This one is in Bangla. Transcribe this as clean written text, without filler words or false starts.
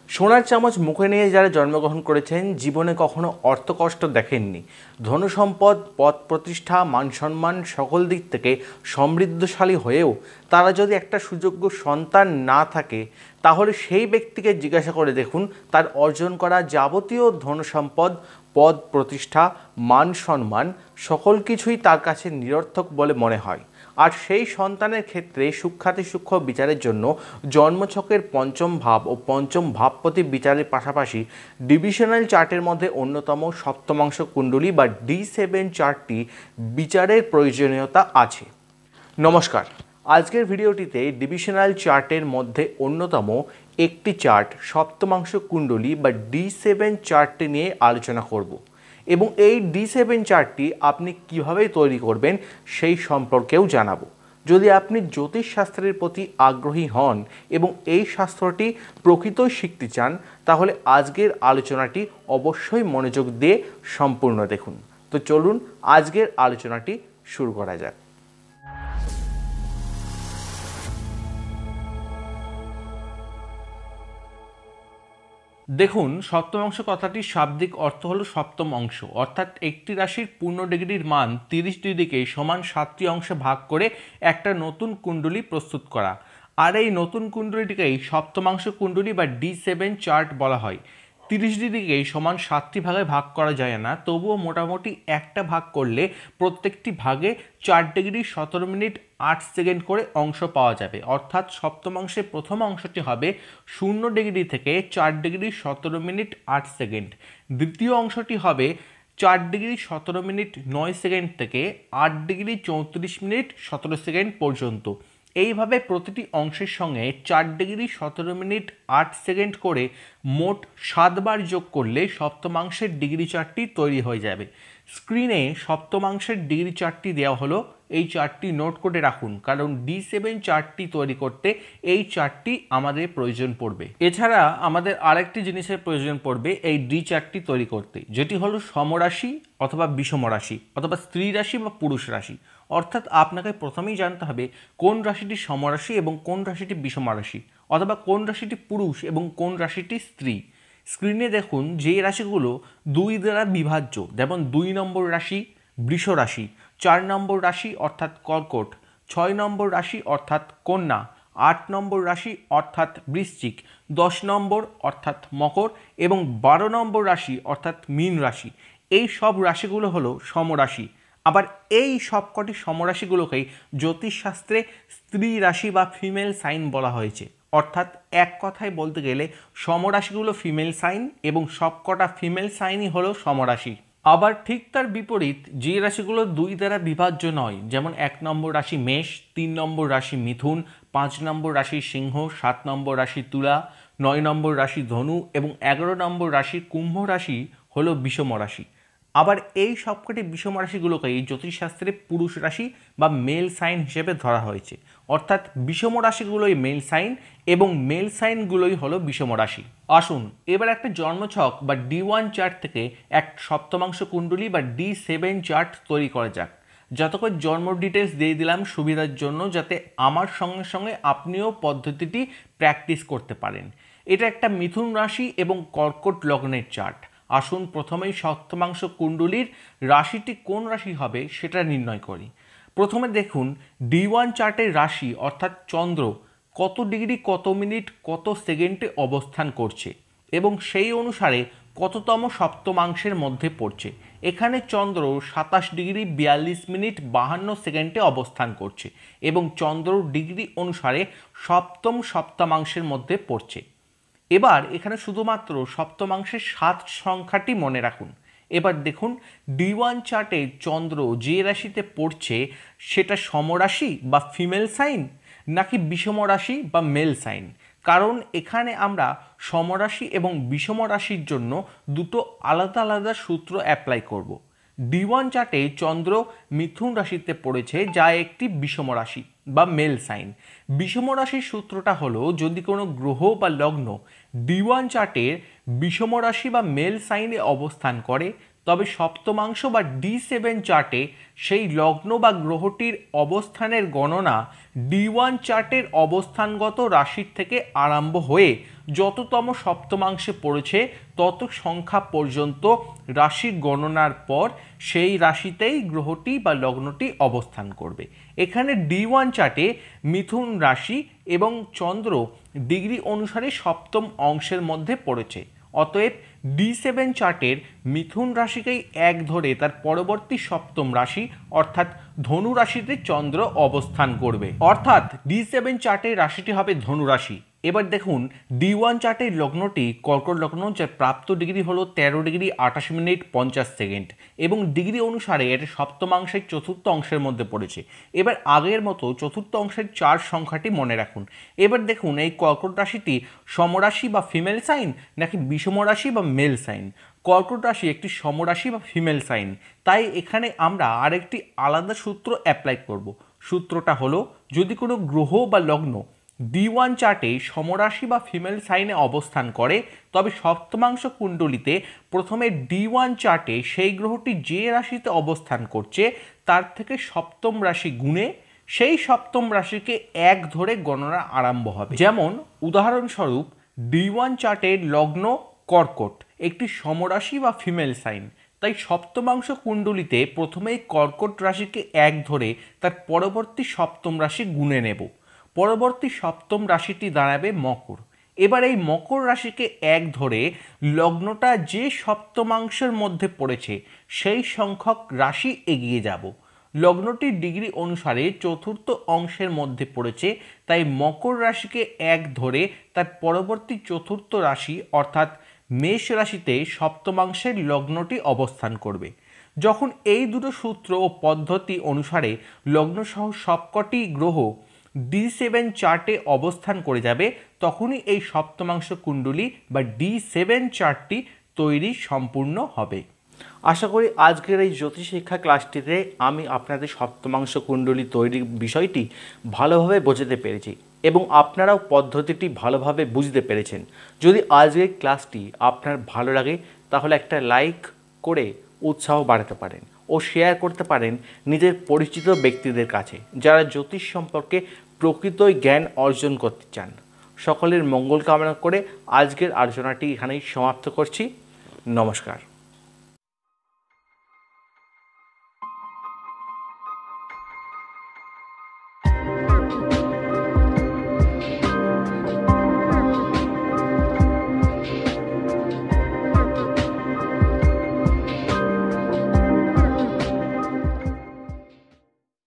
সোনার চামচ মুখে নিয়ে যারা জন্মগ্রহণ করেছেন জীবনে কখনো অর্থকষ্ট দেখেননি, ধনসম্পদ, পদ প্রতিষ্ঠা, মান সম্মান সকল দিক থেকে সমৃদ্ধশালী হয়েও তারা যদি একটা সুযোগ্য সন্তান না থাকে, তাহলে সেই ব্যক্তিকে জিজ্ঞাসা করে দেখুন তার অর্জন করা যাবতীয় ধনসম্পদ, পদ প্রতিষ্ঠা, মান সম্মান সকল কিছুই তার কাছে নিরর্থক বলে মনে হয়। আর সেই সন্তানের ক্ষেত্রে সূক্ষ্মাতি সূক্ষ্ম বিচারের জন্য জন্মছকের পঞ্চম ভাব ও পঞ্চম ভাবপতি বিচারের পাশাপাশি ডিভিশনাল চার্টের মধ্যে অন্যতম সপ্তমাংশ কুণ্ডলী বা D7 চার্টটি বিচারের প্রয়োজনীয়তা আছে। নমস্কার, আজকের ভিডিওটিতে ডিভিশনাল চার্টের মধ্যে অন্যতম একটি চার্ট সপ্তমাংশ কুণ্ডলী বা D7 চার্টটি নিয়ে আলোচনা করব এবং এই D7 চার্টটি আপনি কিভাবে তৈরি করবেন সেই সম্পর্কেও জানাবো। যদি আপনি জ্যোতিষশাস্ত্রের প্রতি আগ্রহী হন এবং এই শাস্ত্রটি প্রকৃতই শিখতে চান, তাহলে আজকের আলোচনাটি অবশ্যই মনোযোগ দিয়ে সম্পূর্ণ দেখুন। তো চলুন আজকের আলোচনাটি শুরু করা যাক। দেখুন, সপ্তমাংশ কথাটির শাব্দিক অর্থ হলো সপ্তম অংশ, অর্থাৎ একটি রাশির পূর্ণ ডিগ্রির মান 30 ডিগ্রিকে সমান 7টি অংশে ভাগ করে একটা নতুন কুণ্ডলী প্রস্তুত করা। আর এই নতুন কুণ্ডলীটিকেই সপ্তমাংশ কুণ্ডলী বা D7 চার্ট বলা হয়। 30 ডিগ্রিকে সমান 7টি ভাগে ভাগ করা যায় না, তবুও মোটামুটি একটা ভাগ করলে প্রত্যেকটি ভাগে 4 ডিগ্রি 17 মিনিট 8 সেকেন্ড করে অংশ পাওয়া যাবে। অর্থাৎ সপ্তমাংশের প্রথম অংশটি হবে 0 ডিগ্রি থেকে 4 ডিগ্রি 17 মিনিট 8 সেকেন্ড। দ্বিতীয় অংশটি হবে 4 ডিগ্রি 17 মিনিট 9 সেকেন্ড থেকে 8 ডিগ্রি 34 মিনিট 17 সেকেন্ড পর্যন্ত। এইভাবে প্রতিটি অংশের সঙ্গে 4 ডিগ্রি 17 মিনিট 8 সেকেন্ড করে মোট 7 বার যোগ করলে সপ্তমাংশের ডিগ্রি চার্টটি তৈরি হয়ে যাবে। স্ক্রিনে সপ্তমাংশের ডিগ্রি চার্টটি দেওয়া হলো, এই চার্টটি নোট করে রাখুন, কারণ D7 চার্টটি তৈরি করতে এই চার্টটি আমাদের প্রয়োজন পড়বে। এছাড়া আমাদের আরেকটি জিনিসের প্রয়োজন পড়বে এই ডি চার্টটি তৈরি করতে, যেটি হলো সমরাশি অথবা বিষম রাশি অথবা স্ত্রী রাশি বা পুরুষ রাশি। অর্থাৎ আপনাকে প্রথমেই জানতে হবে কোন রাশিটি সমরাশি এবং কোন রাশিটি বিষম রাশি, অথবা কোন রাশিটি পুরুষ এবং কোন রাশিটি স্ত্রী। স্ক্রিনে দেখুন যে রাশিগুলো 2 দ্বারা বিভাজ্য, যেমন 2 নম্বর রাশি বৃষ রাশি, 4 নম্বর রাশি অর্থাৎ কর্কট, 6 নম্বর রাশি অর্থাৎ কন্যা, 8 নম্বর রাশি অর্থাৎ বৃশ্চিক, 10 নম্বর অর্থাৎ মকর এবং 12 নম্বর রাশি অর্থাৎ মীন রাশি। এই সব রাশিগুলো হলো সমরাশি। আবার এই সবকটি সমরাশিগুলোকেই জ্যোতিষশাস্ত্রে স্ত্রী রাশি বা ফিমেল সাইন বলা হয়েছে। অর্থাৎ এক কথায় বলতে গেলে সমরাশিগুলো ফিমেল সাইন এবং সবকটা ফিমেল সাইনই হলো সমরাশি। আবার ঠিক তার বিপরীত যে রাশিগুলো 2 দ্বারা বিভাজ্য নয়, যেমন 1 নম্বর রাশি মেষ, 3 নম্বর রাশি মিথুন, 5 নম্বর রাশি সিংহ, 7 নম্বর রাশি তুলা, 9 নম্বর রাশি ধনু এবং 11 নম্বর রাশি কুম্ভ রাশি হলো বিষম রাশি। আবার এই সবকটি বিষম রাশিগুলোকে এই জ্যোতিষশাস্ত্রে পুরুষ রাশি বা মেল সাইন হিসেবে ধরা হয়েছে। অর্থাৎ বিষম রাশিগুলোই মেল সাইন এবং মেল সাইনগুলোই হলো বিষম রাশি। আসুন এবার একটা জন্মছক বা D1 চার্ট থেকে এক সপ্তমাংশ কুণ্ডলী বা D7 চার্ট তৈরি করা যাক। যত করে জন্ম ডিটেলস দিয়ে দিলাম সুবিধার জন্য, যাতে আমার সঙ্গে সঙ্গে আপনিও পদ্ধতিটি প্র্যাকটিস করতে পারেন। এটা একটা মিথুন রাশি এবং কর্কট লগ্নের চার্ট। আসুন প্রথমেই সপ্তমাংশ কুণ্ডলীর রাশিটি কোন রাশি হবে সেটা নির্ণয় করি। প্রথমে দেখুন D1 চার্টের রাশি অর্থাৎ চন্দ্র কত ডিগ্রি কত মিনিট কত সেকেন্ডে অবস্থান করছে এবং সেই অনুসারে কততম সপ্তমাংশের মধ্যে পড়ছে। এখানে চন্দ্র 27 ডিগ্রি 42 মিনিট 52 সেকেন্ডে অবস্থান করছে এবং চন্দ্র ডিগ্রি অনুসারে সপ্তম সপ্তমাংশের মধ্যে পড়ছে। এবার এখানে শুধুমাত্র সপ্তমাংশের 7 সংখ্যাটি মনে রাখুন। এবার দেখুন D1 চার্টে চন্দ্র যে রাশিতে পড়ছে সেটা সমরাশি বা ফিমেল সাইন নাকি বিষম রাশি বা মেল সাইন, কারণ এখানে আমরা সমরাশি এবং বিষম রাশির জন্য দুটো আলাদা আলাদা সূত্র অ্যাপ্লাই করব। D1 চার্টে চন্দ্র মিথুন রাশিতে পড়েছে, যা একটি বিষম রাশি বা মেল সাইন। বিষম রাশির সূত্রটা হলো, যদি কোনো গ্রহ বা লগ্ন D1 চার্টের বিষম রাশি বা মেল সাইনে অবস্থান করে, তবে সপ্তমাংশ বা D7 চার্টে সেই লগ্ন বা গ্রহটির অবস্থানের গণনা D1 চার্টের অবস্থানগত রাশির থেকে আরম্ভ হয়ে যততম সপ্তমাংশে পড়েছে তত সংখ্যা পর্যন্ত রাশির গণনার পর সেই রাশিতেই গ্রহটি বা লগ্নটি অবস্থান করবে। এখানে D1 চার্টে মিথুন রাশি এবং চন্দ্র ডিগ্রি অনুসারে সপ্তম অংশের মধ্যে পড়েছে। অতএব D7 চার্টের মিথুন রাশিকেই এক ধরে তার পরবর্তী সপ্তম রাশি অর্থাৎ ধনু রাশিতে চন্দ্র অবস্থান করবে, অর্থাৎ D7 চার্টের রাশিটি হবে ধনু রাশি। এবার দেখুন D1 চার্টের লগ্নটি কর্কট লগ্ন, যার প্রাপ্ত ডিগ্রি হলো 13 ডিগ্রি 28 মিনিট 50 সেকেন্ড এবং ডিগ্রি অনুসারে এটা সপ্তমাংশের চতুর্থ অংশের মধ্যে পড়েছে। এবার আগের মতো চতুর্থ অংশের 4 সংখ্যাটি মনে রাখুন। এবার দেখুন এই কর্কট রাশিটি সমরাশি বা ফিমেল সাইন নাকি বিষম রাশি বা মেল সাইন। কর্কট রাশি একটি সমরাশি বা ফিমেল সাইন, তাই এখানে আমরা আরেকটি আলাদা সূত্র অ্যাপ্লাই করব। সূত্রটা হলো, যদি কোনো গ্রহ বা লগ্ন D1 চার্টে সমরাশি বা ফিমেল সাইনে অবস্থান করে তবে সপ্তমাংশ কুণ্ডলিতে প্রথমে D1 চার্টে সেই গ্রহটি যে রাশিতে অবস্থান করছে তার থেকে সপ্তম রাশি গুণে সেই সপ্তম রাশিকে এক ধরে গণনা আরম্ভ হবে। যেমন উদাহরণস্বরূপ D1 চার্টের লগ্ন কর্কট একটি সমরাশি বা ফিমেল সাইন, তাই সপ্তমাংশ কুণ্ডলিতে প্রথমেই কর্কট রাশিকে এক ধরে তার পরবর্তী সপ্তম রাশি গুণে নেব। পরবর্তী সপ্তম রাশিটি দাঁড়াবে মকর। এবার এই মকর রাশিকে এক ধরে লগ্নটা যে সপ্তমাংশের মধ্যে পড়েছে সেই সংখ্যক রাশি এগিয়ে যাব। লগ্নটির ডিগ্রি অনুসারে চতুর্থ অংশের মধ্যে পড়েছে, তাই মকর রাশিকে এক ধরে তার পরবর্তী চতুর্থ রাশি অর্থাৎ মেষ রাশিতে সপ্তমাংশের লগ্নটি অবস্থান করবে। যখন এই দুটো সূত্র ও পদ্ধতি অনুসারে লগ্নসহ সবকটি গ্রহ D7 চার্টে অবস্থান করে যাবে তখনই এই সপ্তমাংশ কুণ্ডলী বা D7 চার্টটি তৈরি সম্পূর্ণ হবে। আশা করি আজকের এই জ্যোতিষ শিক্ষা ক্লাসটিতে আমি আপনাদের সপ্তমাংশ কুণ্ডলী তৈরির বিষয়টি ভালোভাবে বোঝাতে পেরেছি এবং আপনারাও পদ্ধতিটি ভালোভাবে বুঝতে পেরেছেন। যদি আজকের ক্লাসটি আপনার ভালো লাগে তাহলে একটা লাইক করে উৎসাহ বাড়াতে পারেন ও শেয়ার করতে পারেন নিজের পরিচিত ব্যক্তিদের কাছে যারা জ্যোতিষ সম্পর্কে প্রকৃত জ্ঞান অর্জন করতে চান। সকলের মঙ্গল কামনা করে আজকের আলোচনাটি এখানেই সমাপ্ত করছি। নমস্কার।